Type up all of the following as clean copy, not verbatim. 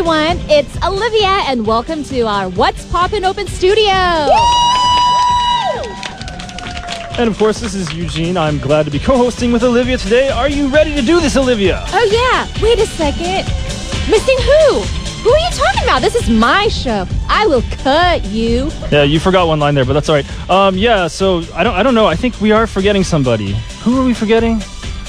everyone. It's Olivia, and welcome to our What's Poppin' Open Studio. And of course, this is Eugene. I'm glad to be co-hosting with Olivia today. Are you ready to do this, Olivia? Oh, yeah. Wait a second. Missing who? Who are you talking about? This is my show. I will cut you. Yeah, you forgot one line there, but that's all right. Yeah, so I don't know. I think we are forgetting somebody. Who are we forgetting?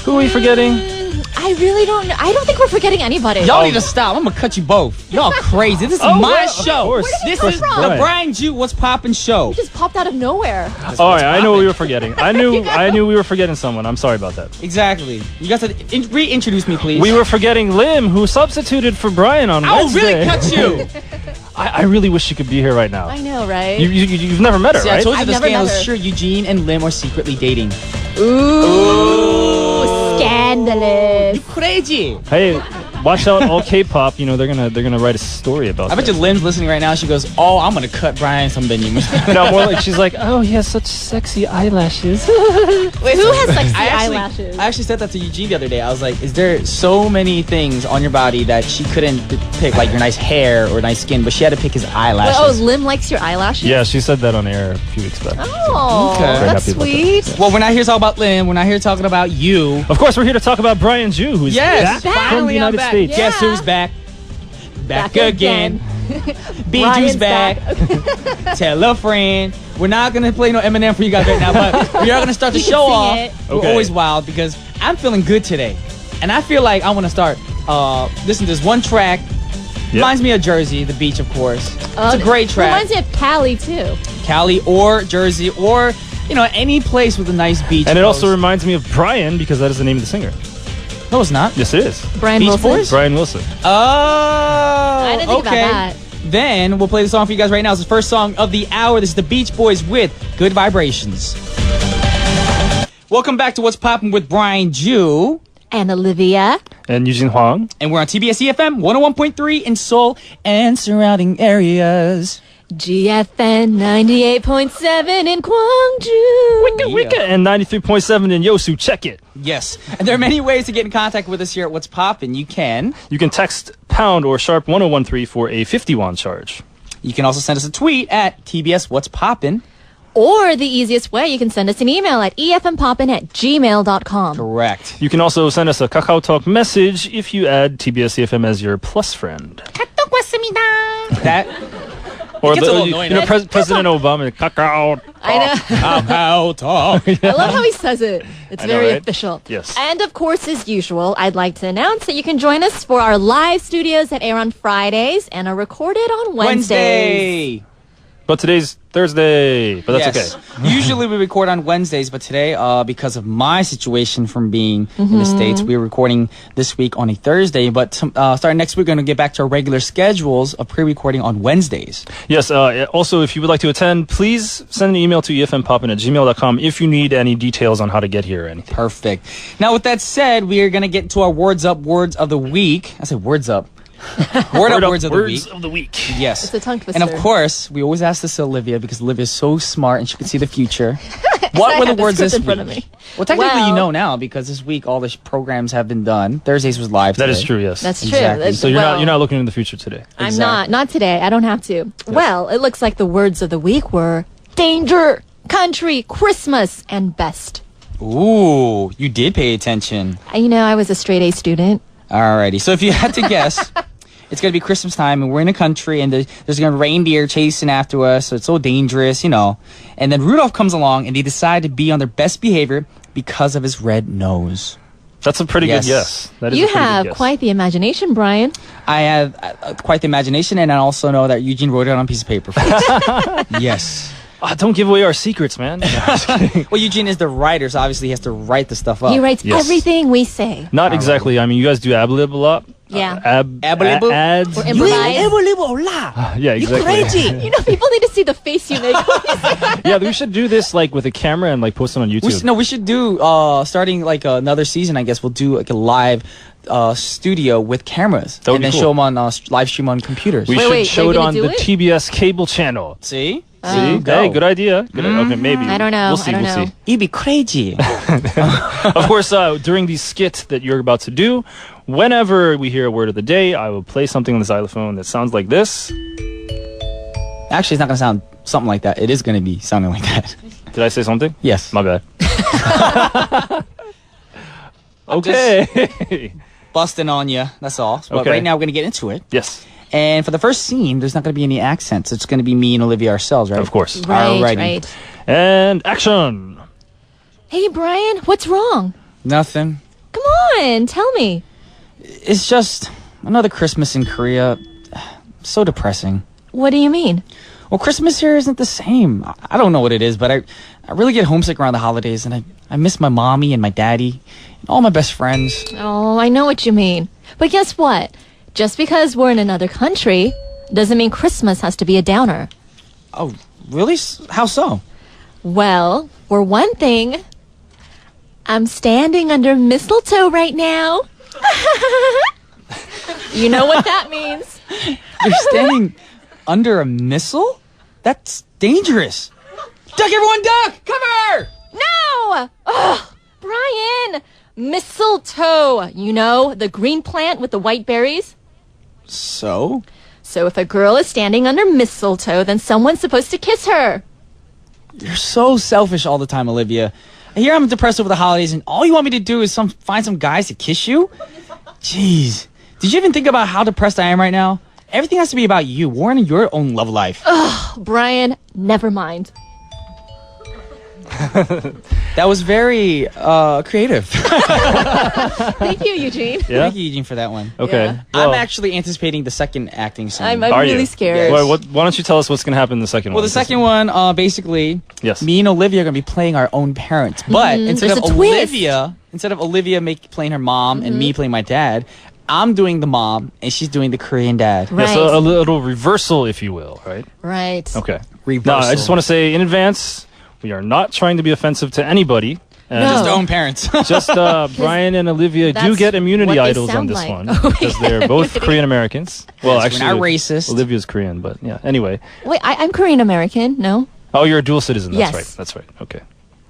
Who are we forgetting? I really don't know. I don't think we're forgetting anybody. Y'all need to stop. I'm going to cut you both. Y'all crazy. This is my show. This is the Brian Jew What's Poppin' show. You just popped out of nowhere. All right, I know what we were forgetting. I knew we were forgetting someone. I'm sorry about that. Exactly. You guys have to reintroduce me, please. We were forgetting Lim, who substituted for Brian on Wednesday. I'll really cut you. I really wish you could be here right now. I know, right? You've never met her, See, right? I told you the scandal is sure Eugene and Lim are secretly dating. Ooh. Scandalous. You crazy. Hey, watch out, all K-pop. You know they're gonna write a story about. I bet you Lim's listening right now. She goes, "Oh, I'm gonna cut Brian some benny." No, more like she's like, "Oh, he has such sexy eyelashes." Wait, who has sexy eyelashes? I actually said that to Eugene the other day. I was like, "Is there so many things on your body that she couldn't pick, like your nice hair or nice skin, but she had to pick his eyelashes?" Well, oh, Lim likes your eyelashes? Yeah, she said that on air a few weeks back. Oh, Okay. that's sweet. That. Well, we're not here to talk about Lim. We're not here talking about you. Of course, we're here to talk about Brian Jew, who's back from the finally United States. Yeah. Guess who's back? Back again. Brian's Bijou's back. Tell a friend. We're not going to play no Eminem for you guys right now, but we are going to start the You can show sing off. it. We're Okay. always wild because I'm feeling good today. And I feel like I want to start listening to this one track. Yep. Reminds me of Jersey, the beach, of course. It's a great track. Reminds me of Cali, too. Cali or Jersey or, any place with a nice beach. And it also coast. reminds me of Brian because that is the name of the singer. No, it's not. Yes, it is. Brian Beach Wilson. Boys? Brian Wilson. Oh, I didn't think about okay. that. Then we'll play the song for you guys right now. It's the first song of the hour. This is the Beach Boys with Good Vibrations. Welcome back to What's Poppin' with Brian Jew. And Olivia. And Eugene Huang. And we're on TBS efm 101.3 in Seoul and surrounding areas. GFN 98.7 in Gwangju. Wicca and 93.7 in Yosu. Check it. Yes. And there are many ways to get in contact with us here at What's Poppin'. You can text pound or sharp 1013 for a 50 won charge. You can also send us a tweet at TBS What's Poppin'. Or the easiest way, you can send us an email at efmpoppin@gmail.com. Correct. You can also send us a Kakao Talk message if you add TBS EFM as your plus friend. That Or gets a little annoying, right? President Obama, Kakao. I know. Kakao Talk. I love how he says it. It's I know, very right? official. Yes. And of course, as usual, I'd like to announce that you can join us for our live studios that air on Fridays and are recorded on Wednesdays. Wednesday. But today's Thursday, but that's Yes. okay. Usually we record on Wednesdays, but today, because of my situation from being in the States, we're recording this week on a Thursday. But starting next week, we're going to get back to our regular schedules of pre-recording on Wednesdays. Yes, also, if you would like to attend, please send an email to efmpoppin@gmail.com if you need any details on how to get here or anything. Perfect. Now, with that said, we are going to get to our Words Up Words of the Week. I said Words Up. Word up Words of the Week. of the week. Yes. It's a tongue twister. And of course, we always ask this to Olivia because Olivia is so smart and she can see the future. What I were the have the words script this in front week? of me. Well, technically you Well- know now because this week all the programs have been done. Thursdays was live That today. is true, yes. That's true. Exactly. That's- So you're well, not looking in the future today. I'm Exactly. not today. I don't have to. Well, it looks like the words of the week were danger, country, Christmas, and best. Ooh, you did pay attention. I was a straight A student. Alrighty. So if you had to guess, it's going to be Christmas time and we're in a country and there's going to be reindeer chasing after us. So it's so dangerous, And then Rudolph comes along and they decide to be on their best behavior because of his red nose. That's a pretty Yes. good guess. That is You a pretty have good guess. quite the imagination, Brian. I have quite the imagination and I also know that Eugene wrote it on a piece of paper for us. Yes. Don't give away our secrets, man. Well, Eugene is the writer, so obviously he has to write the stuff up. He writes Yes. everything we say. Not exactly. I mean, you guys do ad-lib a lot. Yeah. Ad-lib? Ads. Or improvise. Yeah, exactly. People need to see the face you make. Yeah, we should do this with a camera and post it on YouTube. We should do, starting another season, I guess, we'll do a live studio with cameras. That would and be then cool. show them on live stream on computers. We Wait, should wait, show they're it gonna on do the it? TBS cable channel. See? See? Hey, good idea. Okay, maybe. I don't know. We'll see. I don't know. It'd be crazy. Of course, during the skit that you're about to do, whenever we hear a word of the day, I will play something on the xylophone that sounds like this. Actually, it's not going to sound something like that. It is going to be sounding like that. Did I say something? Yes. My bad. Okay. Busting on you. That's all. But Okay. right now, we're going to get into it. Yes, And for the first scene, there's not going to be any accents. It's going to be me and Olivia ourselves, right? of course. Right, Alrighty. right. And action. Hey, Brian, what's wrong? Nothing. Come on, tell me. It's just another Christmas in Korea. So depressing. What do you mean? Well, Christmas here isn't the same. I don't know what it is, but I really get homesick around the holidays, and I miss my mommy and my daddy and all my best friends. Oh, I know what you mean. But guess what? Just because we're in another country doesn't mean Christmas has to be a downer. Oh, really? How so? Well, for one thing, I'm standing under mistletoe right now. You know what that means. You're standing under a missile? That's dangerous. Duck, everyone, duck! Cover! No! Ugh, Brian! Mistletoe. You know, the green plant with the white berries? So? So if a girl is standing under mistletoe, then someone's supposed to kiss her. You're so selfish all the time, Olivia. Here I'm depressed over the holidays, and all you want me to do is find some guys to kiss you? Jeez. Did you even think about how depressed I am right now? Everything has to be about you, warning your own love life. Brian, never mind. That was very creative. Thank you, Eugene. Yeah. Thank you, Eugene, for that one. Okay. Yeah. Well, I'm actually anticipating the second acting scene. I'm Are really you? scared. Why don't you tell us what's going to happen in the second one? Well, the second one, basically, Yes. me and Olivia are going to be playing our own parents. But instead There's of a twist. Olivia playing her mom and me playing my dad, I'm doing the mom and she's doing the Korean dad. Right. Yes, a little reversal, if you will, right? Right. Okay. Reversal. Now, I just want to say in advance, we are not trying to be offensive to anybody. And No. Just own parents. Just Brian and Olivia do that's get immunity what they idols on sound this like. one Oh, because they're both Korean Americans. Well, Yes, actually, we're not racist. Olivia's Korean, but yeah. Anyway, Wait, I'm Korean American, no? oh, you're a dual citizen. That's Yes. right. That's right. Okay,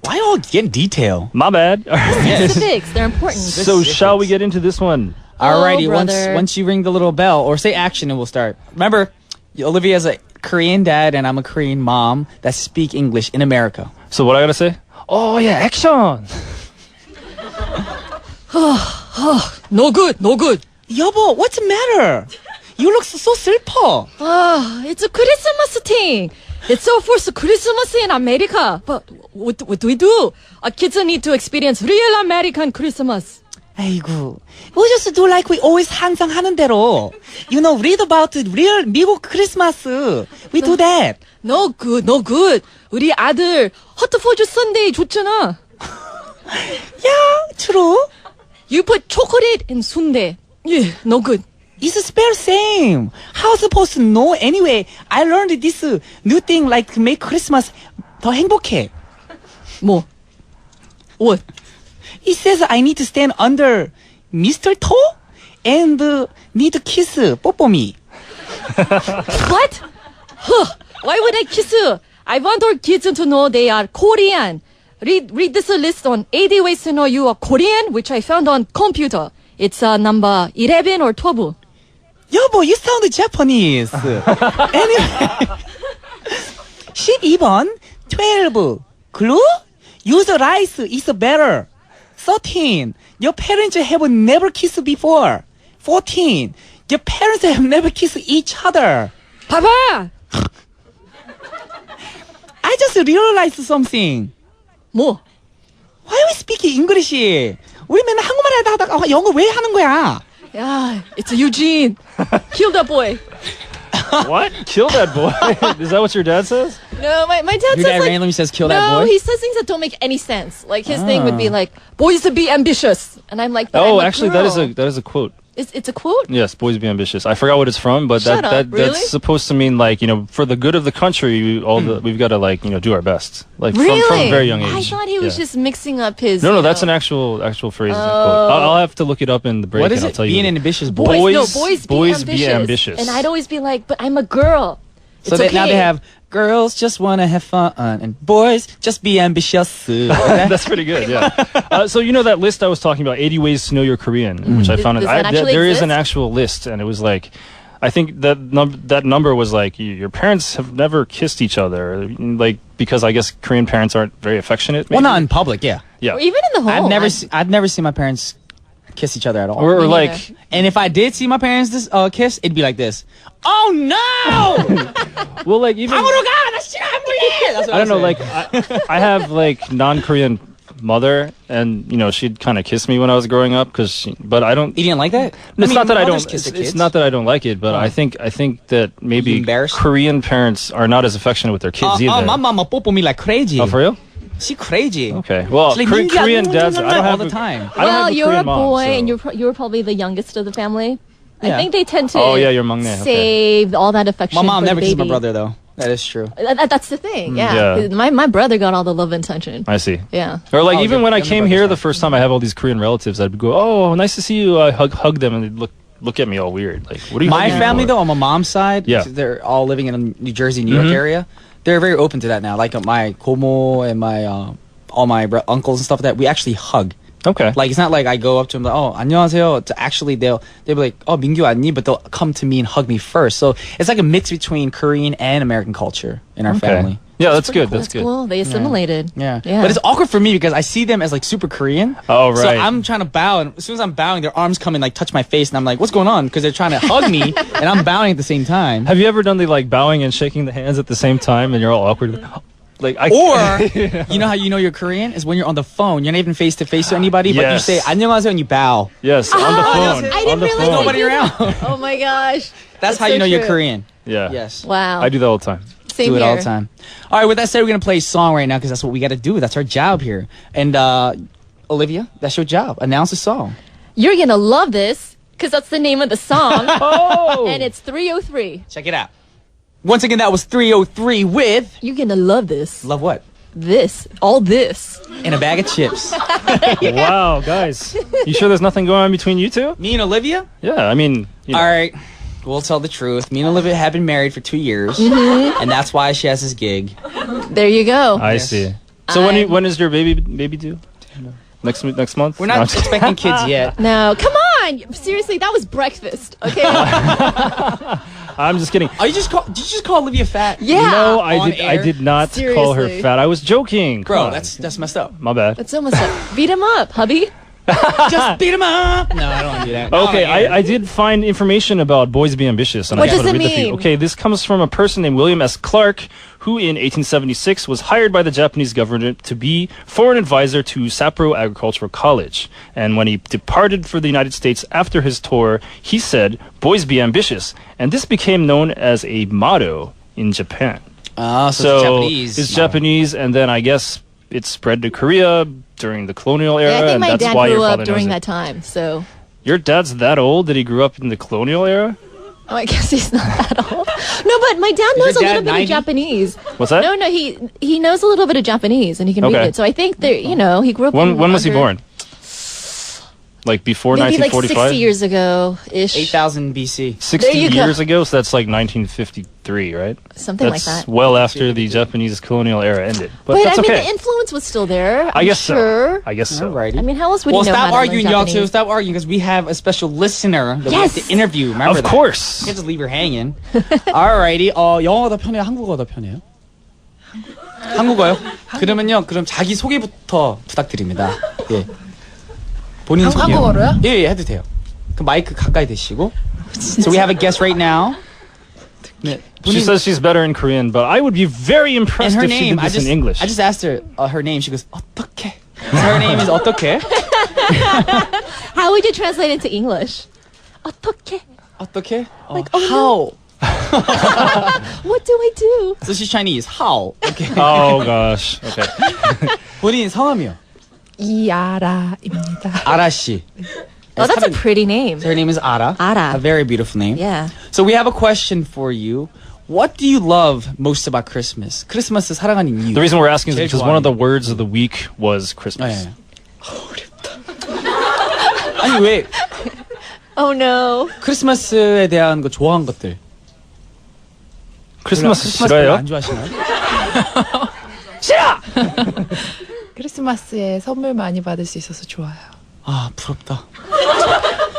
Why all get in detail? my bad. Specifics, they're important. So shall we get into this one? Alrighty, brother. once you ring the little bell or say action and we'll start. Remember, Olivia's a Korean dad and I'm a Korean mom that speak English in America. So what I gotta say? Oh yeah, action! No good, no good. 여보, what's the matter? You look so 슬퍼. It's a Christmas thing. It's so for Christmas in America. But what do we do? Our kids need to experience real American Christmas. 아이고, we'll just do like we always 항상 하는 대로. You know, read about real 미국 크리스마스. We do that. No good, no good. 우리 아들 허트포즈 선데이 좋잖아. Yeah, true. You put chocolate in sundae. Yeah, no good. It's spelled same. How supposed to know anyway? I learned this new thing like to make Christmas 더 행복해. 뭐? What? It says I need to stand under mistletoe and need to kiss 뽀뽀 me. What? Huh, why would I kiss you? I want our kids to know they are Korean. Read this list on 80 ways to know you are Korean, which I found on computer. It's number 11 or 12. 여보, you sound Japanese. Anyway. 12번, 12. Glue? Use rice is better. 13. Your parents have never kissed before. 14. Your parents have never kissed each other. 봐봐! I just realized something. 뭐? Why we speak English? 우리 맨날 한국말 하다가 영어 왜 하는 거야? Yeah, it's Eugene. Kill that boy. What? Kill that boy? Is that what your dad says? No, my dad Your says dad like, randomly says kill no, that boy? he says things that don't make any sense. Like his thing would be like, Boys to be ambitious. and I'm like, but Oh, I'm a actually, girl. that is a quote. It's a quote? Yes, boys be ambitious. I forgot what it's from, but Shut up, really? that's supposed to mean like, you know, for the good of the country, we've got to like, you know, do our best. Like Really? from a very young age. I thought he was Yeah. just mixing up his. No, you that's know. an actual phrase. Quote. I'll have to look it up in the break. What is and I'll it? tell you. Being an ambitious boy. Boys, Boys- no, boys boys be be ambitious. ambitious. And I'd always be like, but I'm a girl. So It's now they okay. have girls just wanna have fun and boys just be ambitious. Okay? That's pretty good, yeah. So you know that list I was talking about, 80 ways to know your Korean, which I found. Does that actually there is an exist? actual list, and it was like, I think that number was like, your parents have never kissed each other, like, because I guess Korean parents aren't very affectionate. Maybe? Well, not in public, yeah. Yeah. Or even in the home. I've never seen my parents kiss each other at all. Or Me like, neither. And if I did see my parents kiss, it'd be like this. Oh no! well, like even 방으로 가! 나 싫어, 안 볼래! That's what I don't know, say. like I have like non-Korean mother, and you know she'd kind of kiss me when I was growing up, but I don't. You didn't like that? It's not that I mothers don't. kiss their It's kids. not that I don't like it, but I think that You maybe embarrassed? Korean parents are not as affectionate with their kids either. My mama 뽀뽀 me like crazy. Oh, for real? She crazy. Okay. Well, She's like, Korean dads, I don't all have the time. I don't have Well, a you're Korean a mom, boy, so- and you're probably the youngest of the family. I Yeah. think they tend to. Oh, yeah, you're 막내, okay. Save all that affection. My mom for never the kissed baby. my brother though. That is true. That's the thing. Yeah. Yeah. My brother got all the love and attention. I see. Yeah. Or like Oh, even when I younger came brother's here fine. the first time, I have all these Korean relatives. I'd go, "Oh, nice to see you." I hug them, and they'd look at me all weird. Like, what are you? My hugging me family for? though, on my mom's side, Yeah. they're all living in New Jersey, New York area. They're very open to that now. Like my Komo and my all my uncles and stuff like that, we actually hug. Okay. Like it's not like I go up to them like, oh, 안녕하세요. To actually they'll be like, oh, 민규 안녕, but they'll come to me and hug me first. So it's like a mix between Korean and American culture in our family. Yeah, that's good. That's That's good. cool. They assimilated. Yeah. Yeah. But it's awkward for me because I see them as like super Korean. Oh, So right. I'm trying to bow, and as soon as I'm bowing, their arms come and like touch my face, and I'm like, what's going on? Because they're trying to hug me, and I'm bowing at the same time. Have you ever done the like bowing and shaking the hands at the same time, and you're all awkward? Like, Or, you know how you know you're Korean? Is when you're on the phone. You're not even face to face to anybody, but you Yes. say, 안녕하세요, and you bow. yes, on the phone. I on didn't the realize phone. Nobody do around. that. Oh my gosh. That's how so you know you're true. Korean. Yeah. Yes. Wow. I do that all the time. Same Do it here. all the time. All right, with that said, we're going to play a song right now because that's what we got to do. That's our job here. And Olivia, that's your job. Announce a song. You're gonna love this because that's the name of the song, Oh. and it's 303. Check it out. Once again, that was 303 with... You're gonna love this. Love what? All this. In a bag of chips. Wow, guys. You sure there's nothing going on between you two? Me and Olivia? Yeah, I mean, you know. All right. We'll tell the truth. Me and Olivia have been married for 2 years, and that's why she has this gig. There you go. I Yes. see. So when is your baby due? Next month? We're No, not I'm just- expecting kids yet. No, come on. Seriously, that was breakfast. Okay. I'm just kidding. Oh, did you just call Olivia fat? Yeah. No, On I air? did not call her Seriously. fat. I was joking. Come Bro, on. that's messed up. my bad. That's almost like beat him up, hubby. Just beat him up. No, I don't want to do that. Okay, Not on air. I did find information about Boys Be Ambitious. And What I just does wanna it read that for you. mean? Okay, this comes from a person named William S. Clark, who in 1876 was hired by the Japanese government to be foreign advisor to Sapporo Agricultural College. And when he departed for the United States after his tour, he said, "Boys be ambitious." And this became known as a motto in Japan. Oh, so, So it's Japanese. it's Japanese, and then I guess it spread to Korea during the colonial era, Yeah, I think and my that's dad why your grew up father during knows that time, so. Your dad's that old that he grew up in the colonial era? Oh, I guess he's not that old. No, but my dad knows a your little dad bit 90? of Japanese. What's that? No, he knows a little bit of Japanese and he can read Okay. it. So I think that he grew up. When was he under- born? Like before Maybe like 1945? 60 years ago ish. 8,000 BC. 60 There you go. years ago, so that's like 1953, right? Something That's like that. well after the Japanese colonial era ended. But But that's I mean, okay. the influence was still there. I I'm guess sure. so. I guess so. Alrighty. I mean, how else would Well, you know how stop to learn arguing, y'all, too. Japanese? Stop arguing, because we have a special listener that we have Yes! to interview. Remember Of that. course. You can't just leave her hanging. Alrighty. 영어가 더 편해요? 한국어가 더 편해요? 한국어요? 그러면요. 그럼 자기 소개부터 부탁드립니다. 예. 본인 소개. 한국어로요? 예, 예, 해도 돼요. 그 마이크 가까이 대시고. So we have a guest right now. 네. She says she's better in Korean, but I would be very and impressed her if she name, did this in English. I just asked her her name. She goes, 어떡해. So her name is 어떡해. How would you translate into English? 어떻게? 어떡해? Like, oh, how? What do I do? So she's Chinese. How? Okay. Oh gosh. Okay. 본인 성함이요? 이아라입니다. 아라 씨. Oh, that's a pretty name. Her name is Ara. Ara. A very beautiful name. Yeah. So we have a question for you. What do you love most about Christmas? 크리스마스 사랑하는 이유. The reason we're asking is 제일 because one of the 좋아하는. words of the week was 아, Christmas. 예. 아니 왜 Oh no. 크리스마스에 대한 거 좋아한 것들. 크리스마스 별로 싫어요? 안 좋아하시나요? 크리스마스에 선물 많이 받을 수 있어서 좋아요. 아, 부럽다.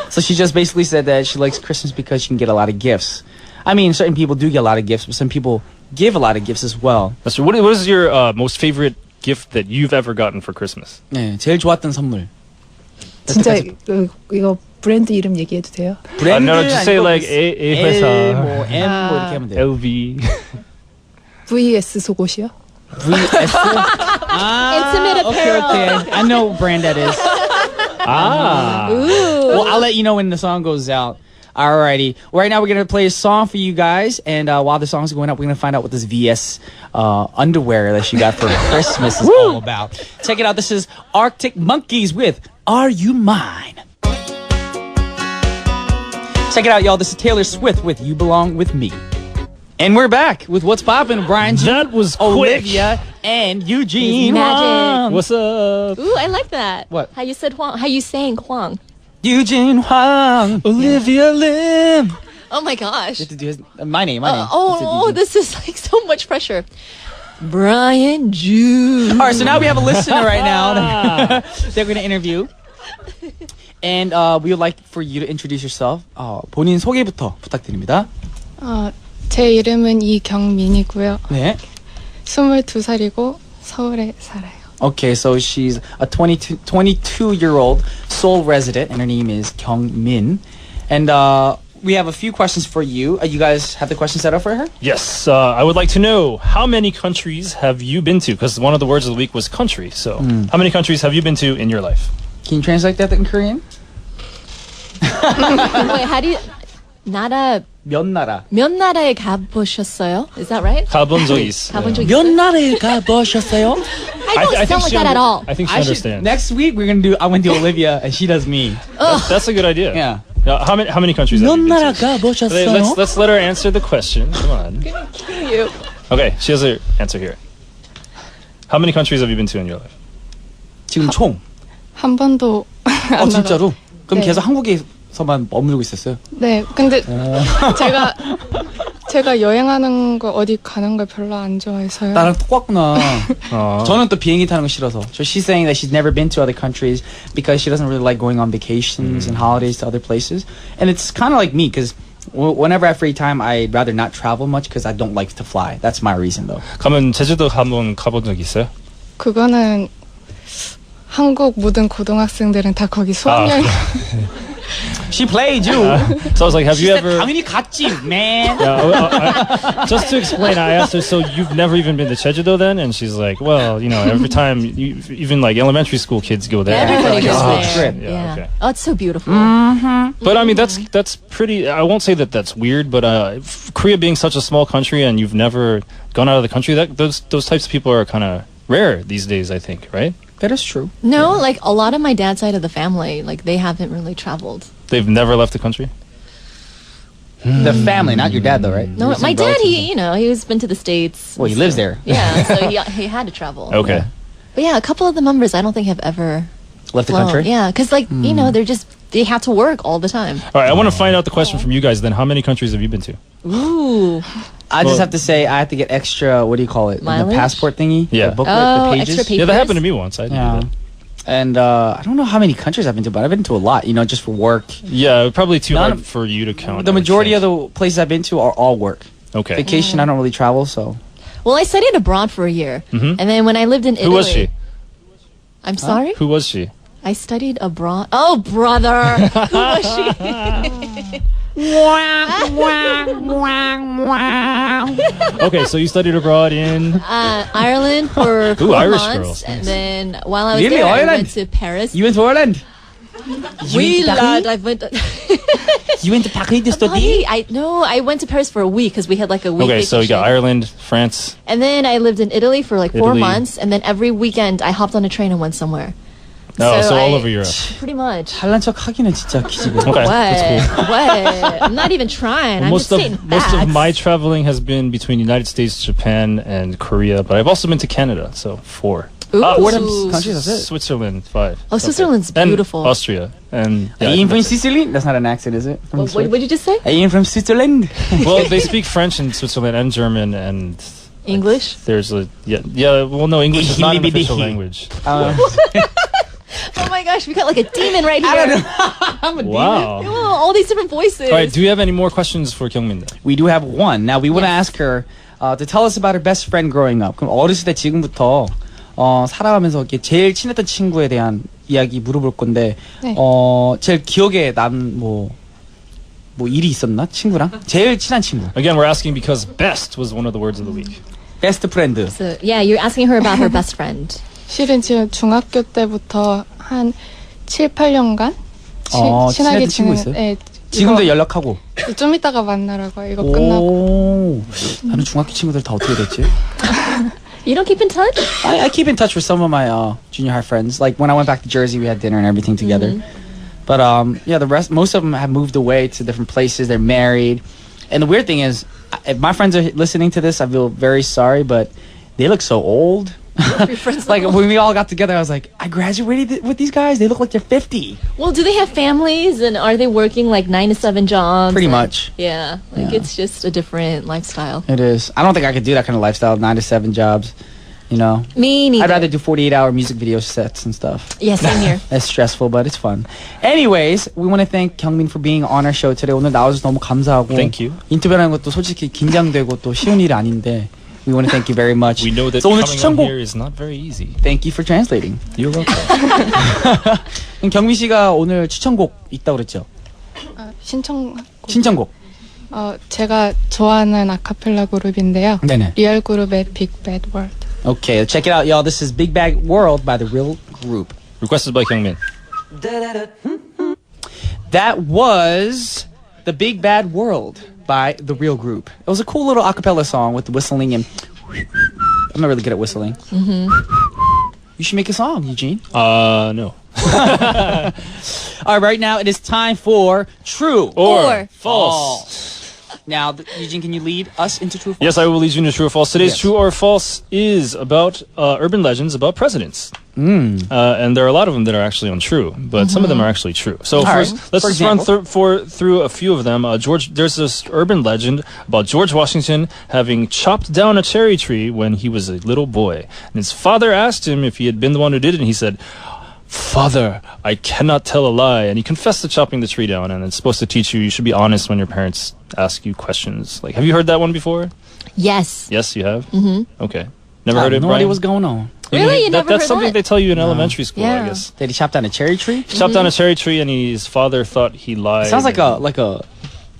So she just basically said that she likes Christmas because she can get a lot of gifts. I mean, certain people do get a lot of gifts, but some people give a lot of gifts as well. That's true. What is your most favorite gift that you've ever gotten for Christmas? 네, 제일 좋았던 선물. 진짜 이거 브랜드 이름 얘기해도 돼요? 브랜드 no, just say like A 회사, L, 뭐 M 뭐 이렇게 하면 돼요. LV. VS 속옷이요? VS. Intimate apparel. Okay. I know what brand that is. Ah. Well, I'll let you know when the song goes out. Alrighty. Right now we're going to play a song for you guys. And while the song's going up, we're going to find out what this VS underwear that she got for Christmas is all about. Check it out. This is Arctic Monkeys with Are You Mine? Check it out, y'all. This is Taylor Swift with You Belong With Me. And we're back with What's Poppin', Brian G, That was quick. Olivia, and Eugene. Magic. Huang. What's up? Ooh, I like that. What? How you said Huang? How you saying Huang? Eugene Huang. Olivia Lim. Oh my gosh. You have to do his, my name. You have to Oh, do- this is like so much pressure. Brian Ju. All right, so now we have a listener right now that we're going to interview. And we would like for you to introduce yourself. 본인 소개부터 부탁드립니다. 제 이름은 이경민이고요. 네. 22살이고 서울에 살아요. Okay, so she's a 22-year-old Seoul resident, and her name is Kyungmin. And we have a few questions for you. You guys have the questions set up for her? Yes, I would like to know how many countries have you been to? Because one of the words of the week was country. So, how many countries have you been to in your life? Can you translate that in Korean? Wait, how do you? 나라 몇 나라? 몇 나라에 가보셨어요? Is that right? 가본 적 있어. 가본 적 몇 있어요? 나라에 가보셨어요? I don't sound like that at all. I think she understands. Next week we're gonna do. I want to do Olivia, and she does me. That's a good idea. Yeah. How many countries have 몇 you been 나라 to? 가보셨어요? Let's let her answer the question. Come on. You. Okay, she has her answer here. How many countries have you been to in your life? 지금 총. 한 번도 안 진짜로? 그럼 네. 계속 한국에서만 머물고 있었어요? 네, 근데 제가 여행하는 거 어디 가는 걸 별로 안 좋아해서요. 나랑 똑같구나. 저는 또 비행기 타는 거 싫어서. So she's saying that she's never been to other countries because she doesn't really like going on vacations and holidays to other places. And it's kind of like me because whenever I have free time, I'd rather not travel much because I don't like to fly. That's my reason though. 가면 제주도 한번 가본 적 있어요? 그거는 한국 모든 고등학생들은 다 거기 수학여행. She played you. So I was like, have you ever? 당연히 갔지, man. Just to explain, I asked her, so you've never even been to Jeju-do then? And she's like, well, you know, every time, even like elementary school kids go there. Everybody goes there. trip. Yeah, okay. Oh, it's so beautiful. But I mean, that's pretty. I won't say that that's weird, but Korea being such a small country and you've never gone out of the country, those types of people are kind of rare these days, I think, right? That is true. No, like a lot of my dad's side of the family, like they haven't really traveled. They've never left the country. The family, not your dad though, right? No, Your my dad, relatives. he's been to the States. Well, he lives there. Yeah, so he had to travel. Okay. But yeah, a couple of the members I don't think have ever Left the flown. country? Yeah, because like, they have to work all the time. All right, I want to find out the question from you guys then. How many countries have you been to? Ooh. I just have to say, I have to get extra, what do you call it? Mileage? The passport thingy? Yeah. The booklet, Oh, the pages? extra Yeah, that papers? happened to me once. I did Yeah. that. And I don't know how many countries I've been to, but I've been to a lot, just for work. Yeah, probably too None hard of- for you to count. The I would majority think. of the places I've been to are all work. Okay. Vacation, I don't really travel, so. Well, I studied abroad for a year. And then when I lived in Italy. Who was she? I'm sorry? Who was she? I studied abroad. Oh, brother. Who was she? Okay, so you studied abroad in. Ireland for 4 Irish months. girls. And then while I was Really? there, I Ireland? went to Paris. You went to Ireland? We lad, I went. You went to Paris to Buddy, I went to Paris for a week because we had like a week. Okay, so you got vacation. Ireland, France. And then I lived in Italy for like 4 Italy. months, and then every weekend I hopped on a train and went somewhere. No, so all I- over Europe. Pretty much. 잘난 척 하기는 진짜 기집애. Okay, that's cool. What? I'm not even trying. I'm Most just stating most of facts. my traveling has been between United States, Japan, and Korea, but I've also been to Canada, so 4. Ooh. Four countries, that's it. Switzerland, 5. Oh, Switzerland's And beautiful. Austria. And yeah, Ian from Sicily? That's not an accent, is it? What did you just say? Ian from Switzerland. well, they speak French in Switzerland and German and English? there's a well no, English is not an official language. Oh my gosh, we got like a demon right here. I'm a Wow. Oh, all these different voices. All right, do you have any more questions for Kyungmin? We do have one. Now we want to ask her to tell us about her best friend growing up. 그럼 어렸을 때 지금부터 살아가면서 이렇게 제일 친했던 친구에 대한 이야기 물어볼 건데 네. 제일 기억에 남은 뭐 일이 있었나? 친구랑? 제일 친한 친구. Again, we're asking because best was one of the words of the week. 베스트 프렌드. So, yeah, you're asking her about her best friend. 실은 지금 중학교 때부터 한 7, 8년간 친하게 친구 있어요? 네, 지금도 연락하고. 좀 이따가 만나라고 이거 끝나고. 나는 중학교 친구들 다 어떻게 됐지? You don't keep in touch? I keep in touch with some of my junior high friends. Like when I went back to Jersey, we had dinner and everything together. But yeah, most of them have moved away to different places. They're married. And the weird thing is, if my friends are listening to this, I feel very sorry, but they look so old. Like when we all got together, I was like, I graduated with these guys. They look like they're 50. Well, do they have families and are they working like 9 to 7 jobs? Pretty much. Yeah, like it's just a different lifestyle. It is. I don't think I could do that kind of lifestyle, 9 to 7 jobs. You know, Me neither. I'd rather do 48-hour music video sets and stuff. Yeah, same here. It's stressful, but it's fun. Anyways, we want to thank Kyungmin for being on our show today. 오늘 나와줘서 너무 감사하고. Thank you. 인터뷰하는 것도 솔직히 긴장되고 또 쉬운 일이 아닌데. We want to thank you very much. We know that so 오늘 coming on 추천곡. here is not very easy. Thank you for translating. You're welcome. 경민 씨가 오늘 추천곡 있다고 그랬죠? 신청곡. 제가 좋아하는 아카펠라 그룹인데요. 네네. 리얼 그룹의 Big Bad World. Okay, check it out, y'all. This is Big Bad World by The Real Group. Requested by Kyungmin. That was The Big Bad World by The Real Group. It was a cool little a cappella song with the whistling and... I'm not really good at whistling. Mm-hmm. You should make a song, Eugene. No. All right, now it is time for True Or False. Now, Eugene, can you lead us into True or False? Yes, I will lead you into True or False. Today's Yes. True or False is about urban legends about presidents. And there are a lot of them that are actually untrue, but some of them are actually true. So first, right. let's For just run example? through a few of them. There's this urban legend about George Washington having chopped down a cherry tree when he was a little boy. And his father asked him if he had been the one who did it, and he said, "Father, I cannot tell a lie." And he confessed to chopping the tree down, and it's supposed to teach you should be honest when your parents ask you questions. Like, have you heard that one before? yes. Yes, you have? Mm-hmm. Okay. Never I heard have it, no idea Brian? what's going on. Really? You never That's heard something that? they tell you in elementary school, Yeah. I guess. Did he chop down a cherry tree? He chopped down a cherry tree, and his father thought he lied. Sounds like a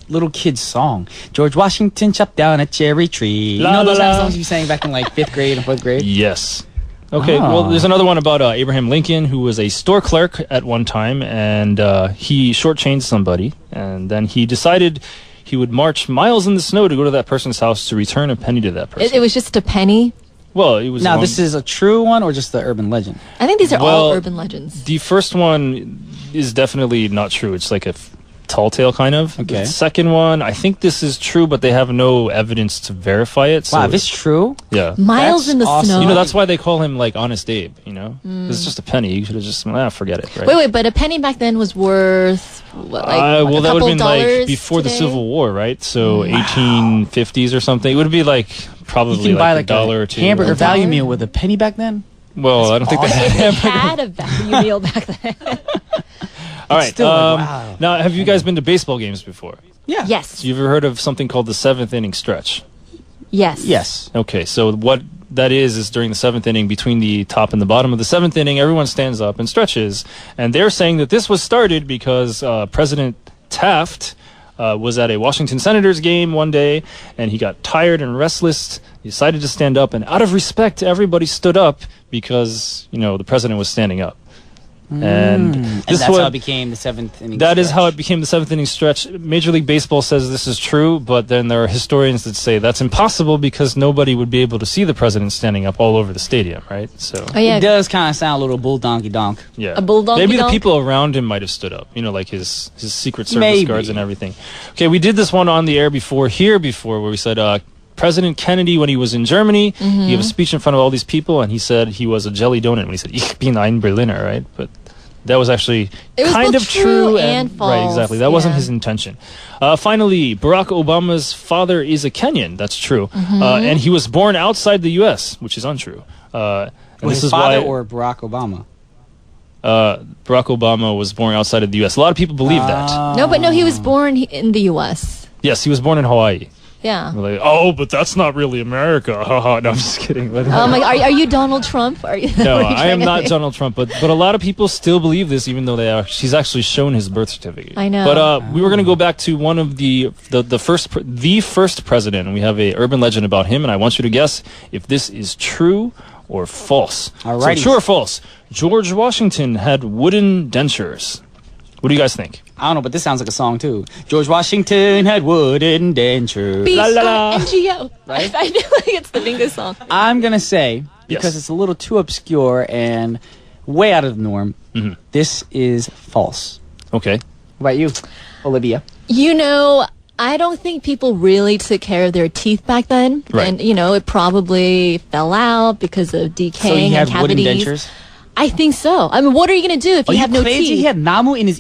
little kid's song. George Washington chopped down a cherry tree. La, you know those la, kind of la. songs you sang back in like 5th grade and 4th grade? Yes. Okay, Ah. well, there's another one about Abraham Lincoln, who was a store clerk at one time, and he shortchanged somebody, and then he decided he would march miles in the snow to go to that person's house to return a penny to that person. It was just a penny. Well, it was Now, one- this is a true one or just the urban legend? I think these are all Well, urban legends. The first one is definitely not true. It's like a tall tale, kind of. Okay. The second one, I think this is true, but they have no evidence to verify it. So Wow, if it's true, yeah. Miles That's in the awesome. snow. You know, that's why they call him like Honest Abe, you know? It's just a penny. You should have just, forget it, right? Wait, but a penny back then was worth what, like Well, a that would couple have been dollars like before the today? Civil War, right? So 1850s or something. It would be like you probably can buy like like a dollar or two. hamburger $1? value meal with a penny back then? Well, I don't think they They had. had a value meal back then. All right. still like, wow. Now, have you guys been to baseball games before? Yeah. Yes. You ever heard of something called the 7th inning stretch? Yes. Yes. Okay, so what that is during the 7th inning, between the top and the bottom of the 7th inning, everyone stands up and stretches. And they're saying that this was started because President Taft was at a Washington Senators game one day, and he got tired and restless. He decided to stand up, and out of respect, everybody stood up because, the president was standing up. And And this that's was, how it became the 7th inning that is stretch. how it became the 7th inning stretch. Major League Baseball says this is true, but then there are historians that say that's impossible because nobody would be able to see the president standing up all over the stadium, right? So, Oh yeah. It does kind of sound a little bull donkey donk. yeah. A bulldog Maybe the donk? people around him might have stood up, like his Secret Service Maybe. guards and everything. Okay, we did this one on the air before, where we said, President Kennedy, when he was in Germany, he gave a speech in front of all these people, and he said he was a jelly donut when he said, Ich bin ein Berliner, right? But that was actually kind of true and false. Right, exactly. That wasn't his intention. Finally, Barack Obama's father is a Kenyan. That's true. And he was born outside the U.S., which is untrue. And Was his father or Barack Obama? Barack Obama was born outside of the U.S. A lot of people believe that. No, he was born in the U.S. Yes, he was born in Hawaii. Yeah. We're like, oh, but that's not really America. Haha. No, I'm just kidding. But, Oh my! Are you Donald Trump? Are you? no, what are you I am trying to not say? Donald Trump. But a lot of people still believe this, even though she's actually shown his birth certificate. I know. But we were going to go back to one of the first president, and we have a urban legend about him, and I want you to guess if this is true or false. Alrighty. So true or false? George Washington had wooden dentures. What do you guys think? I don't know, but this sounds like a song too. George Washington had wooden dentures. NGO. Right? I feel like it's the bingo song. I'm gonna say, because Yes. it's a little too obscure and way out of the norm, this is false. Okay. What about you, Olivia? You know, I don't think people really took care of their teeth back then. Right. And, it probably fell out because of So decaying he had and wooden cavities. dentures? I think so. I mean, what are you going to do if Are you you have no crazy? teeth? He had namu in his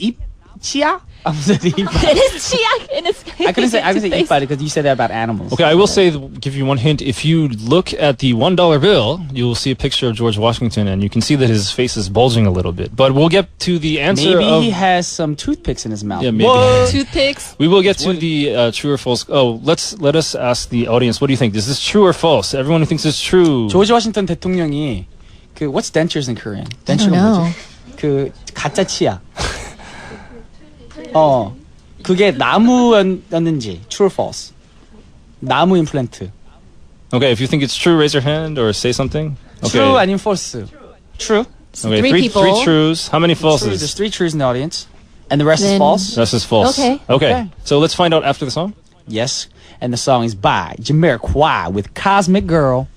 chia? It is chiak in his I couldn't say face. ipad because you said that about animals. Okay, I will give you one hint. If you look at the $1 bill, you will see a picture of George Washington, and you can see that his face is bulging a little bit. But we'll get to the answer Maybe of... he has some toothpicks in his mouth. Yeah, maybe. Toothpicks. We will get to the true or false. Oh, let us ask the audience. What do you think? Is this true or false? Everyone who thinks it's true. 조지 워싱턴 대통령이 what's dentures in Korean? don't know. 그 가짜 치아. 그게 나무였는지 true or false? 나무 임플란트. Okay, if you think it's true, raise your hand or say something. Okay. True 아니면 false? True. Okay, Three people. Three trues. How many There's falses? 3 trues in the audience. And the rest is Then- false? This is false. Okay. Okay. So let's find out after the song. Yes. And the song is by Jamiroquai with Cosmic Girl.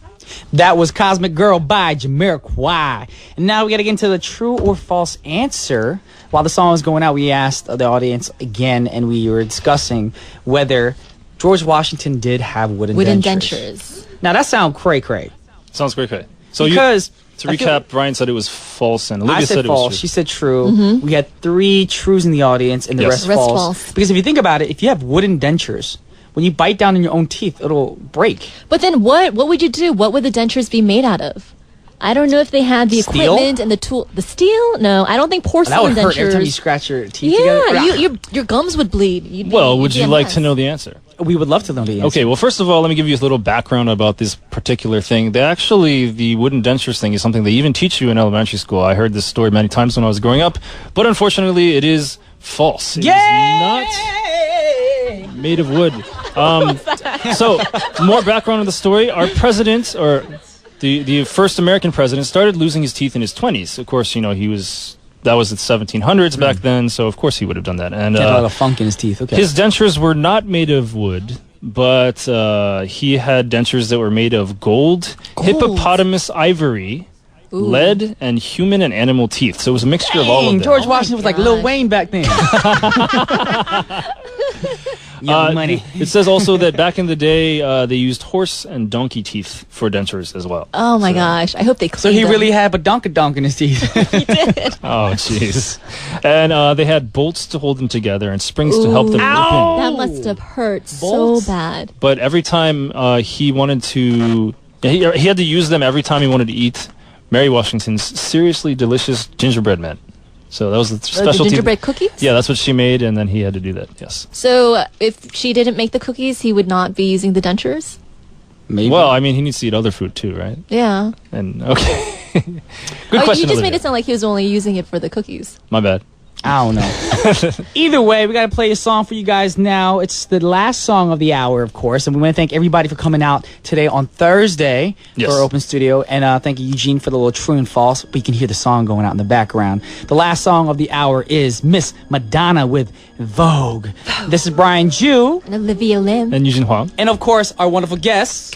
That was Cosmic Girl by Jamiroquai. And now we got to get into the true or false answer. While the song was going out, we asked the audience again, and we were discussing whether George Washington did have wooden dentures. Now, that sounds cray-cray. Sounds great. Okay. So Because to recap, Brian said it was false, and Olivia I said it was false. true. She said true. We had 3 trues in the audience, and the Yes. rest The rest false. false. Because if you think about it, if you have wooden dentures, when you bite down on your own teeth, it'll break. But then what would you do? What would the dentures be made out of? I don't know if they had the Steel? equipment and the tool. The steel? No, I don't think That porcelain would hurt every time you dentures. scratch your teeth Yeah, together. your gums would bleed. Would you like to know the answer? We would love to know the answer. Okay, well, first of all, let me give you a little background about this particular thing. The wooden dentures thing is something they even teach you in elementary school. I heard this story many times when I was growing up, but unfortunately, it is false. It is not made of wood. So, more background of the story. Our president, or the first American president, started losing his teeth in his 20s. Of course, that was the 1700s back then, so of course he would have done that. And He had a lot of funk in his teeth. Okay. his dentures were not made of wood, but he had dentures that were made of gold, hippopotamus ivory, lead, and human and animal teeth. So it was a mixture of all of them. George Washington was like Lil gosh. Wayne back then. Young money. It says also that back in the day, they used horse and donkey teeth for dentures as well. Oh my gosh! I hope they cleaned So he them. really had badonkadonk in his teeth. Oh, jeez. And they had bolts to hold them together and springs to help them Ow! open. That must have hurt Bolts? so bad. But every time he wanted to... he had to use them every time he wanted to eat Mary Washington's seriously delicious gingerbread man. So that was the The specialty. gingerbread cookies. Yeah, that's what she made, and then he had to do that, yes. So if she didn't make the cookies, he would not be using the dentures. Maybe. Well, I mean, he needs to eat other food too, right? Yeah. And, okay. Good Oh, question, you just made Olivia. it sound like he was only using it for the cookies. My bad. I don't know. Either way, we got to play a song for you guys now. It's the last song of the hour, of course. And we want to thank everybody for coming out today on Thursday Yes. for our open studio. And thank you, Eugene, for the little true and false. We can hear the song going out in the background. The last song of the hour is Miss Madonna with Vogue. This is Brian Jew. And Olivia Lim. And Eugene Huang. And, of course, our wonderful guests.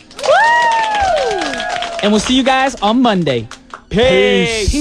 And we'll see you guys on Monday. Peace.